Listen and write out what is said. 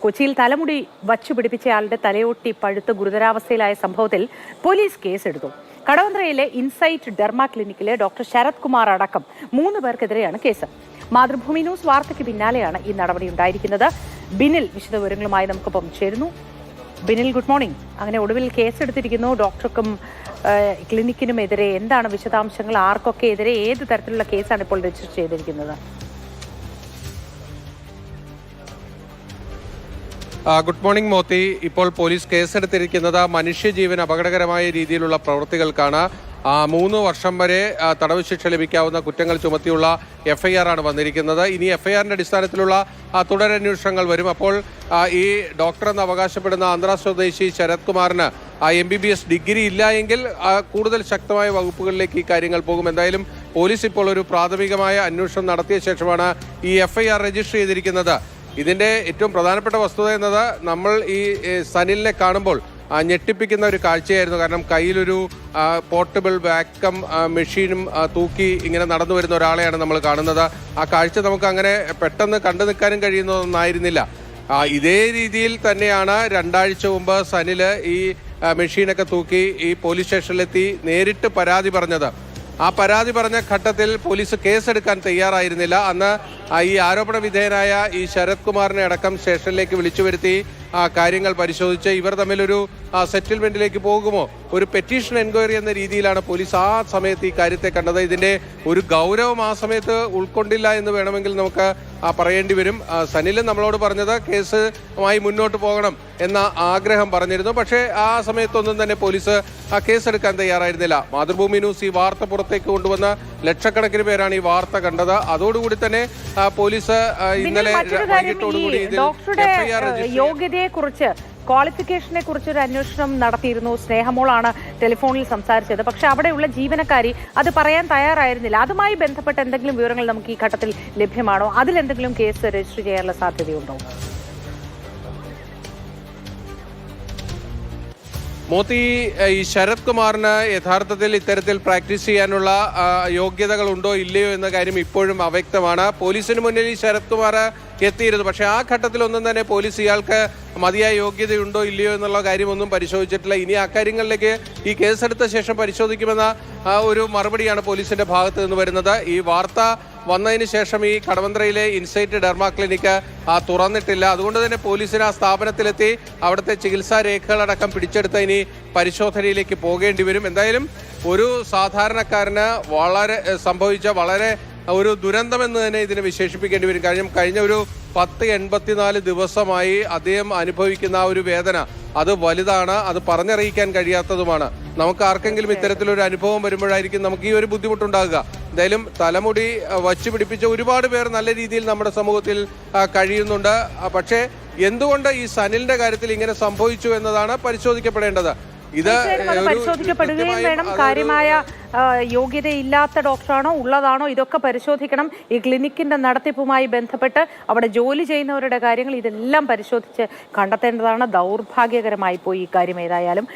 കൊച്ചിയിൽ തലമുടി വച്ചുപിടിപ്പിച്ചയാളുടെ തലയൊട്ടി പഴുത്ത് ഗുരുതരാവസ്ഥയിലായ സംഭവത്തിൽ പോലീസ് കേസെടുത്തു. കടവന്ത്രയിലെ ഇൻസൈറ്റ് ഡെർമ ക്ലിനിക്കിലെ ഡോക്ടർ ശരത് കുമാർ അടക്കം 3 പേർക്കെതിരെയാണ് കേസ്. മാതൃഭൂമി ന്യൂസ് വാർത്തയ്ക്ക് പിന്നാലെയാണ് ഈ നടപടി ഉണ്ടായിരിക്കുന്നത്. ബിനിൽ വിശദവിവരങ്ങളുമായി നമുക്കൊപ്പം ചേരുന്നു. Binil, good morning. അങ്ങനെ ഒടുവിൽ കേസെടുത്തിരിക്കുന്നു. ഡോക്ടർക്കും ക്ലിനിക്കിനുമെതിരെ എന്താണ് വിശദാംശങ്ങൾ? ആർക്കൊക്കെ എതിരെ ഏത് തരത്തിലുള്ള കേസാണ് ഇപ്പോൾ രജിസ്റ്റർ ചെയ്തിരിക്കുന്നത്? Good morning Mothi. ഇപ്പോൾ പോലീസ് കേസെടുത്തിരിക്കുന്നത് മനുഷ്യജീവൻ അപകടകരമായ രീതിയിലുള്ള പ്രവൃത്തികൾക്കാണ്. 3 വർഷം വരെ തടവ് ശിക്ഷ ലഭിക്കാവുന്ന കുറ്റങ്ങൾ ചുമത്തിയുള്ള FIR ആണ് വന്നിരിക്കുന്നത്. ഇനി FIRന്റെ അടിസ്ഥാനത്തിലുള്ള തുടരന്വേഷണങ്ങൾ വരും. അപ്പോൾ ഈ ഡോക്ടർ എന്ന് അവകാശപ്പെടുന്ന ആന്ധ്ര സ്വദേശി ശരത് കുമാറിന് MBBS ഡിഗ്രി ഇല്ല എങ്കിൽ കൂടുതൽ ശക്തമായ വകുപ്പുകളിലേക്ക് ഈ കാര്യങ്ങൾ പോകും. എന്തായാലും പോലീസ് ഇപ്പോൾ ഒരു പ്രാഥമികമായ അന്വേഷണം നടത്തിയ ശേഷമാണ് ഈ FIR രജിസ്റ്റർ ചെയ്തിരിക്കുന്നത്. ഇതിന്റെ ഏറ്റവും പ്രധാനപ്പെട്ട വസ്തുത എന്നത് നമ്മൾ ഈ സനിലിനെ കാണുമ്പോൾ ഞെട്ടിപ്പിക്കുന്ന ഒരു കാഴ്ചയായിരുന്നു. കാരണം കയ്യിലൊരു പോർട്ടബിൾ വാക്വം മെഷീനും തൂക്കി ഇങ്ങനെ നടന്നു വരുന്ന ഒരാളെയാണ് നമ്മൾ കാണുന്നത്. ആ കാഴ്ച നമുക്ക് അങ്ങനെ പെട്ടെന്ന് കണ്ടു നിൽക്കാനും കഴിയുന്നതൊന്നായിരുന്നില്ല. ഇതേ രീതിയിൽ തന്നെയാണ് 2 ആഴ്ച മുമ്പ് സനില് ഈ മെഷീനൊക്കെ തൂക്കി ഈ പോലീസ് സ്റ്റേഷനിലെത്തി നേരിട്ട് പരാതി പറഞ്ഞത്. ആ പരാതി പറഞ്ഞ ഘട്ടത്തിൽ പോലീസ് കേസെടുക്കാൻ തയ്യാറായിരുന്നില്ല. അന്ന് ഈ ആരോപണ വിധേയനായ ഈ ശരത് കുമാറിനെ അടക്കം സ്റ്റേഷനിലേക്ക് വിളിച്ചു വരുത്തി കാര്യങ്ങൾ പരിശോധിച്ച് ഇവർ തമ്മിലൊരു സെറ്റിൽമെന്റിലേക്ക് പോകുമോ, ഒരു പെറ്റീഷൻ എൻക്വയറി എന്ന രീതിയിലാണ് പോലീസ് ആ സമയത്ത് ഈ കാര്യത്തെ കണ്ടത്. ഇതിന്റെ ഒരു ഗൗരവം ആ സമയത്ത് ഉൾക്കൊണ്ടില്ല എന്ന് വേണമെങ്കിൽ നമുക്ക് പറയേണ്ടി വരും. സനിലും നമ്മളോട് പറഞ്ഞത് കേസുമായി മുന്നോട്ട് പോകണം എന്ന ആഗ്രഹം പറഞ്ഞിരുന്നു. പക്ഷേ ആ സമയത്തൊന്നും തന്നെ പോലീസ് കേസെടുക്കാൻ തയ്യാറായിരുന്നില്ല. മാതൃഭൂമി ന്യൂസ് ഈ വാർത്ത പുറത്തേക്ക് കൊണ്ടുവന്ന ലക്ഷക്കണക്കിന് പേരാണ് ഈ വാർത്ത കണ്ടത്. അതോടുകൂടി തന്നെ പോലീസ് ഇന്നലെ വൈകിട്ടോടുകൂടി യോഗ്യതയെക്കുറിച്ച്, ക്വാളിഫിക്കേഷനെ കുറിച്ച് ഒരു അന്വേഷണം നടത്തിയിരുന്നു. സ്നേഹമോളാണ് ടെലിഫോണിൽ സംസാരിച്ചത്. പക്ഷെ അവിടെയുള്ള ജീവനക്കാരി അത് പറയാൻ തയ്യാറായിരുന്നില്ല. അതുമായി ബന്ധപ്പെട്ട എന്തെങ്കിലും വിവരങ്ങൾ നമുക്ക് ഈ ഘട്ടത്തിൽ ലഭ്യമാണോ? അതിലെന്തെങ്കിലും കേസ് രജിസ്റ്റർ ചെയ്യാനുള്ള സാധ്യതയുണ്ടോ? മോത്തി, ഈ ശരത് കുമാറിന് യഥാർത്ഥത്തിൽ ഇത്തരത്തിൽ പ്രാക്ടീസ് ചെയ്യാനുള്ള യോഗ്യതകൾ ഉണ്ടോ ഇല്ലയോ എന്ന കാര്യം ഇപ്പോഴും അവ്യക്തമാണ്. പോലീസിന് മുന്നിൽ ഈ ശരത് കുമാർ എത്തിയിരുന്നു. പക്ഷേ ആ ഘട്ടത്തിലൊന്നും തന്നെ പോലീസ് ഇയാൾക്ക് മതിയായ യോഗ്യതയുണ്ടോ ഇല്ലയോ എന്നുള്ള കാര്യമൊന്നും പരിശോധിച്ചിട്ടില്ല. ഇനി അക്കാര്യങ്ങളിലേക്ക് ഈ കേസെടുത്ത ശേഷം പരിശോധിക്കുമെന്ന ഒരു മറുപടിയാണ് പോലീസിന്റെ ഭാഗത്ത് നിന്ന് വരുന്നത്. ഈ വാർത്ത വന്നതിന് ശേഷം ഈ കടവന്ത്രയിലെ ഇൻസൈറ്റ് ഡെർമ ക്ലിനിക്ക് തുറന്നിട്ടില്ല. അതുകൊണ്ട് തന്നെ പോലീസിന് ആ സ്ഥാപനത്തിലെത്തി അവിടുത്തെ ചികിത്സാ രേഖകളടക്കം പിടിച്ചെടുത്ത് ഇനി പരിശോധനയിലേക്ക് പോകേണ്ടി വരും. എന്തായാലും ഒരു സാധാരണക്കാരന് സംഭവിച്ച വളരെ ഒരു ദുരന്തമെന്ന് തന്നെ ഇതിനെ വിശേഷിപ്പിക്കേണ്ടി വരും. കഴിഞ്ഞ ഒരു 1084 ദിവസമായി അദ്ദേഹം അനുഭവിക്കുന്ന ആ ഒരു വേദന അത് വലുതാണ്. അത് പറഞ്ഞറിയിക്കാൻ കഴിയാത്തതുമാണ്. നമുക്ക് ആർക്കെങ്കിലും ഇത്തരത്തിലൊരു അനുഭവം വരുമ്പോഴായിരിക്കും നമുക്ക് ഈ ഒരു ബുദ്ധിമുട്ടുണ്ടാകുക. എന്തായാലും തലമുടി വച്ചു പിടിപ്പിച്ച ഒരുപാട് പേർ നല്ല രീതിയിൽ നമ്മുടെ സമൂഹത്തിൽ കഴിയുന്നുണ്ട്. പക്ഷേ എന്തുകൊണ്ട് ഈ സനിലിന്റെ കാര്യത്തിൽ ഇങ്ങനെ സംഭവിച്ചു എന്നതാണ് പരിശോധിക്കപ്പെടേണ്ടത്. ഇത് പരിശോധിക്കപ്പെടുകയും വേണം. കാര്യമായ യോഗ്യതയില്ലാത്ത ഡോക്ടറാണോ ഉള്ളതാണോ ഇതൊക്കെ പരിശോധിക്കണം. ഈ ക്ലിനിക്കിന്റെ നടത്തിപ്പുമായി ബന്ധപ്പെട്ട് അവിടെ ജോലി ചെയ്യുന്നവരുടെ കാര്യങ്ങൾ ഇതെല്ലാം പരിശോധിച്ച് കണ്ടെത്തേണ്ടതാണ്. ദൗർഭാഗ്യകരമായി പോയി ഈ കാര്യം ഏതായാലും.